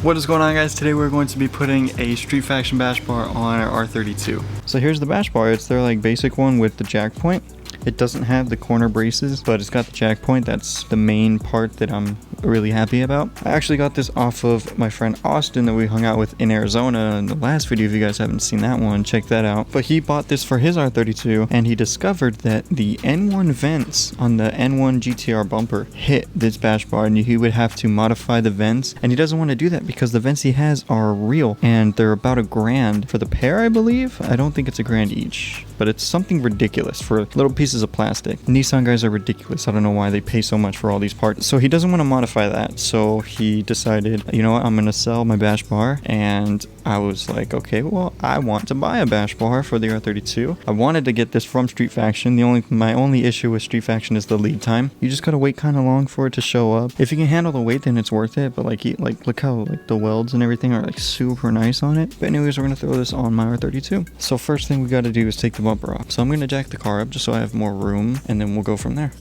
What is going on, guys? Today we're going to be putting a Street Faction bash bar on our R32. So here's the bash bar. It's their like basic one with the jack point. It doesn't have the corner braces, but it's got the jack point. That's the main part that I'm really happy about. I actually got this off of my friend Austin that we hung out with in Arizona in the last video. If you guys haven't seen that one, check that out. But he bought this for his R32 and he discovered that the N1 vents on the N1 GTR bumper hit this bash bar, and he would have to modify the vents, and he doesn't want to do that because the vents he has are real and they're about $1,000 for the pair, I believe. I don't think it's $1,000 each, but it's something ridiculous for little pieces of plastic. Nissan guys are ridiculous. I don't know why they pay so much for all these parts. So he doesn't want to modify that. So he decided, you know what, I'm going to sell my bash bar. And I was like, okay, well, I want to buy a bash bar for the R32. I wanted to get this from Street Faction. My only issue with Street Faction is the lead time. You just got to wait kind of long for it to show up. If you can handle the weight, then it's worth it. But look how the welds and everything are like super nice on it. But anyways, we're going to throw this on my R32. So first thing we got to do is take the bumper off. So I'm going to jack the car up just so I have more room, and then we'll go from there.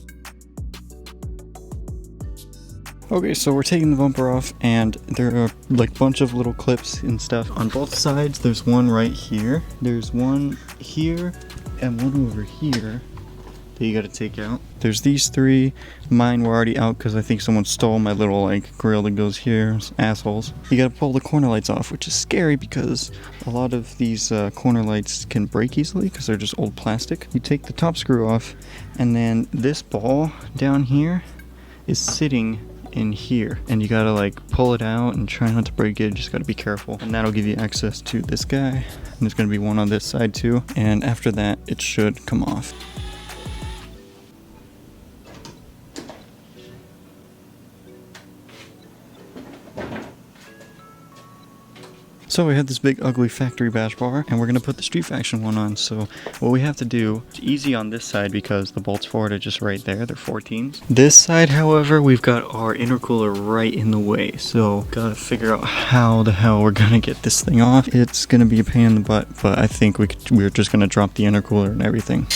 Okay, so we're taking the bumper off, and there are like a bunch of little clips and stuff on both sides. There's one right here, there's one here, and one over here that you gotta take out. There's these three. Mine were already out because I think someone stole my little like grill that goes here. Assholes. You gotta pull the corner lights off, which is scary because a lot of these corner lights can break easily because they're just old plastic. You take the top screw off, and then this ball down here is sitting in here, and you gotta like pull it out and try not to break it. Just gotta be careful, and that'll give you access to this guy, and there's gonna be one on this side too, and after that it should come off. So we have this big ugly factory bash bar, and we're going to put the Street Faction one on. So what we have to do, it's easy on this side because the bolts for it are just right there. They're 14s. This side, however, we've got our intercooler right in the way. So gotta figure out how the hell we're going to get this thing off. It's going to be a pain in the butt, but I think we're just going to drop the intercooler and everything.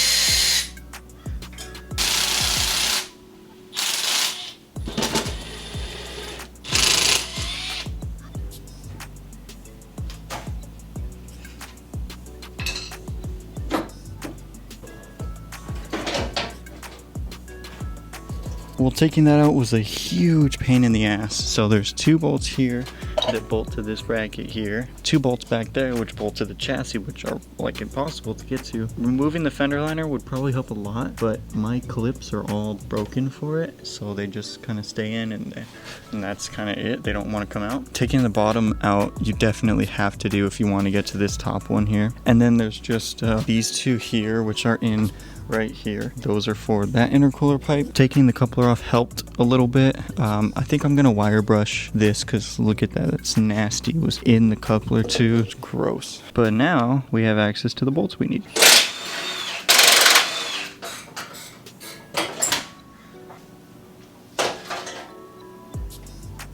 Well, taking that out was a huge pain in the ass. So there's two bolts here that bolt to this bracket here, two bolts back there which bolt to the chassis, which are like impossible to get to. Removing the fender liner would probably help a lot, but my clips are all broken for it, so they just kind of stay in, and that's kind of it. They don't want to come out. Taking the bottom out, you definitely have to do if you want to get to this top one here. And then there's just these two here, which are in right here. Those are for that intercooler pipe. Taking the coupler off helped a little bit. I think I'm gonna wire brush this because look at that, it's nasty. It was in the coupler too. It's gross. But now we have access to the bolts we need.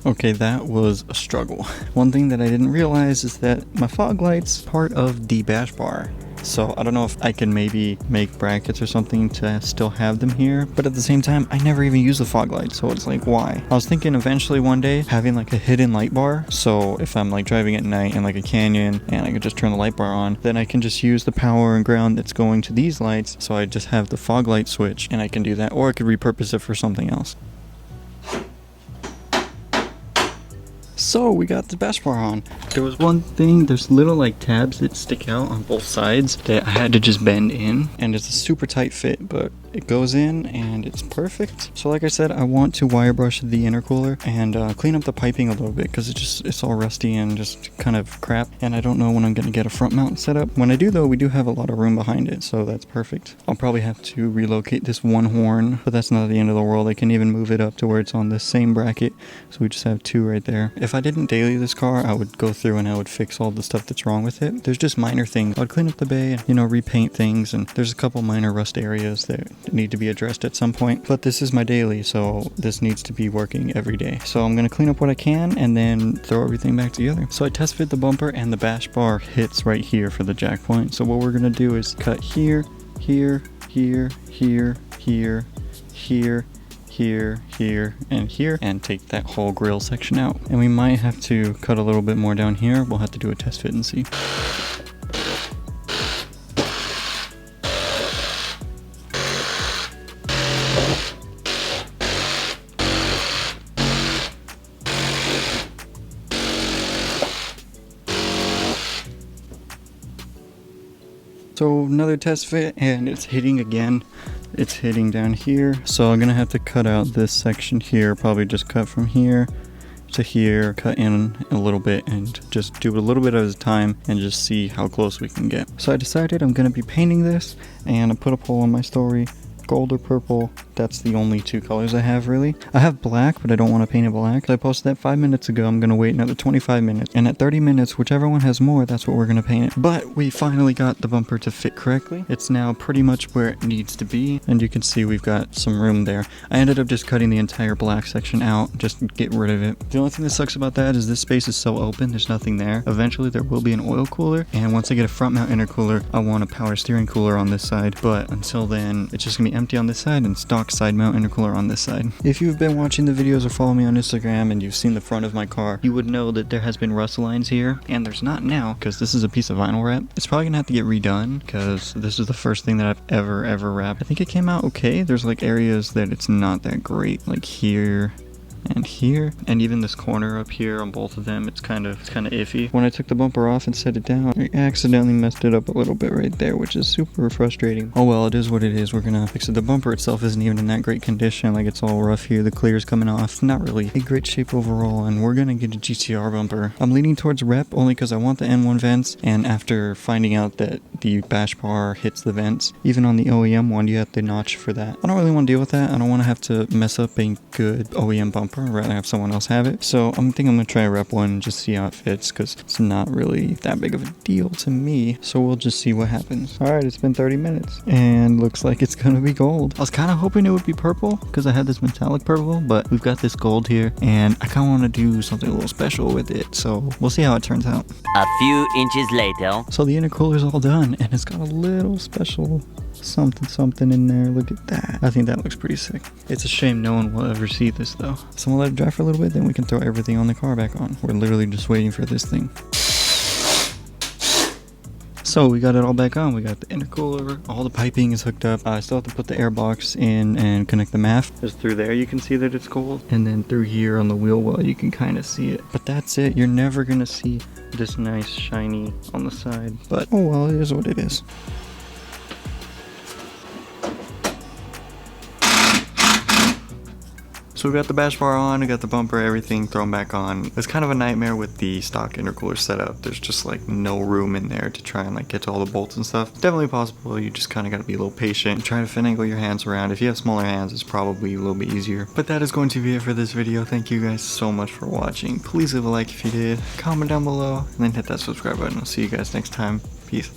Okay, that was a struggle. One thing that I didn't realize is that my fog light's part of the bash bar. So I don't know if I can maybe make brackets or something to still have them here, but at the same time I never even use the fog light, so it's like, why? I was thinking eventually one day having like a hidden light bar, so if I'm like driving at night in like a canyon and I could just turn the light bar on, then I can just use the power and ground that's going to these lights, so I just have the fog light switch and I can do that, or I could repurpose it for something else. So we got the bash bar on. There was one thing, there's little like tabs that stick out on both sides that I had to just bend in, and it's a super tight fit, but it goes in and it's perfect. So like I said, I want to wire brush the intercooler and clean up the piping a little bit because it's all rusty and just kind of crap, and I don't know when I'm gonna get a front mount set up. When I do though, we do have a lot of room behind it, so that's perfect. I'll probably have to relocate this one horn, but that's not the end of the world. I can even move it up to where it's on the same bracket, so we just have two right there. If I didn't daily this car, I would go through and I would fix all the stuff that's wrong with it. There's just minor things. I would clean up the bay and, you know, repaint things, and there's a couple minor rust areas that need to be addressed at some point. But this is my daily, so this needs to be working every day. So I'm gonna clean up what I can and then throw everything back together. So I test fit the bumper, and the bash bar hits right here for the jack point. So what we're gonna do is cut here, here, here, here, here, here, here, here, and here, and take that whole grill section out. And we might have to cut a little bit more down here. We'll have to do a test fit and see. So another test fit, and it's hitting again. It's hitting down here. So I'm gonna have to cut out this section here, probably just cut from here to here, cut in a little bit, and just do it a little bit at a time and just see how close we can get. So I decided I'm gonna be painting this, and I put a poll on my story, gold or purple. That's the only two colors I have, really. I have black, but I don't want to paint it black. So I posted that 5 minutes ago. I'm going to wait another 25 minutes. And at 30 minutes, whichever one has more, that's what we're going to paint it. But we finally got the bumper to fit correctly. It's now pretty much where it needs to be. And you can see we've got some room there. I ended up just cutting the entire black section out just to get rid of it. The only thing that sucks about that is this space is so open. There's nothing there. Eventually, there will be an oil cooler. And once I get a front mount intercooler, I want a power steering cooler on this side. But until then, it's just going to be empty on this side and stock side mount intercooler on this side. If you've been watching the videos or follow me on Instagram and you've seen the front of my car, you would know that there has been rust lines here, and there's not now because this is a piece of vinyl wrap. It's probably gonna have to get redone because this is the first thing that I've ever wrapped. I think it came out okay. There's like areas that it's not that great, like here and here, and even this corner up here on both of them, it's kind of iffy. When I took the bumper off and set it down, I accidentally messed it up a little bit right there, which is super frustrating. Oh well, it is what it is. We're gonna fix it. The bumper itself isn't even in that great condition. Like, it's all rough here, the clear's coming off. Not really a great shape overall, and we're gonna get a GTR bumper. I'm leaning towards rep only because I want the N1 vents, and after finding out that the bash bar hits the vents, even on the OEM one, you have the notch for that. I don't really want to deal with that. I don't want to have to mess up a good OEM bumper. I'd rather have someone else have it. So I'm gonna try a rep one and just see how it fits, because it's not really that big of a deal to me. So we'll just see what happens. All right, it's been 30 minutes and looks like it's gonna be gold. I was kind of hoping it would be purple because I had this metallic purple, but we've got this gold here, and I kind of want to do something a little special with it. So we'll see how it turns out. A few inches later. So the intercooler's all done, and it's got a little special something in there. Look at that. I think that looks pretty sick. It's a shame no one will ever see this though. So we'll let it dry for a little bit, then we can throw everything on the car back on. We're literally just waiting for this thing. So we got it all back on. We got the intercooler, all the piping is hooked up. I still have to put the air box in and connect the MAF. Just through there you can see that it's cold, and then through here on the wheel well you can kind of see it. But that's it. You're never gonna see this nice shiny on the side, but oh well, it is what it is. So we got the bash bar on, we got the bumper, everything thrown back on. It's kind of a nightmare with the stock intercooler setup. There's just like no room in there to try and like get to all the bolts and stuff. Definitely possible. You just kind of got to be a little patient. Try to finagle your hands around. If you have smaller hands, it's probably a little bit easier. But that is going to be it for this video. Thank you guys so much for watching. Please leave a like if you did. Comment down below and then hit that subscribe button. I'll see you guys next time. Peace.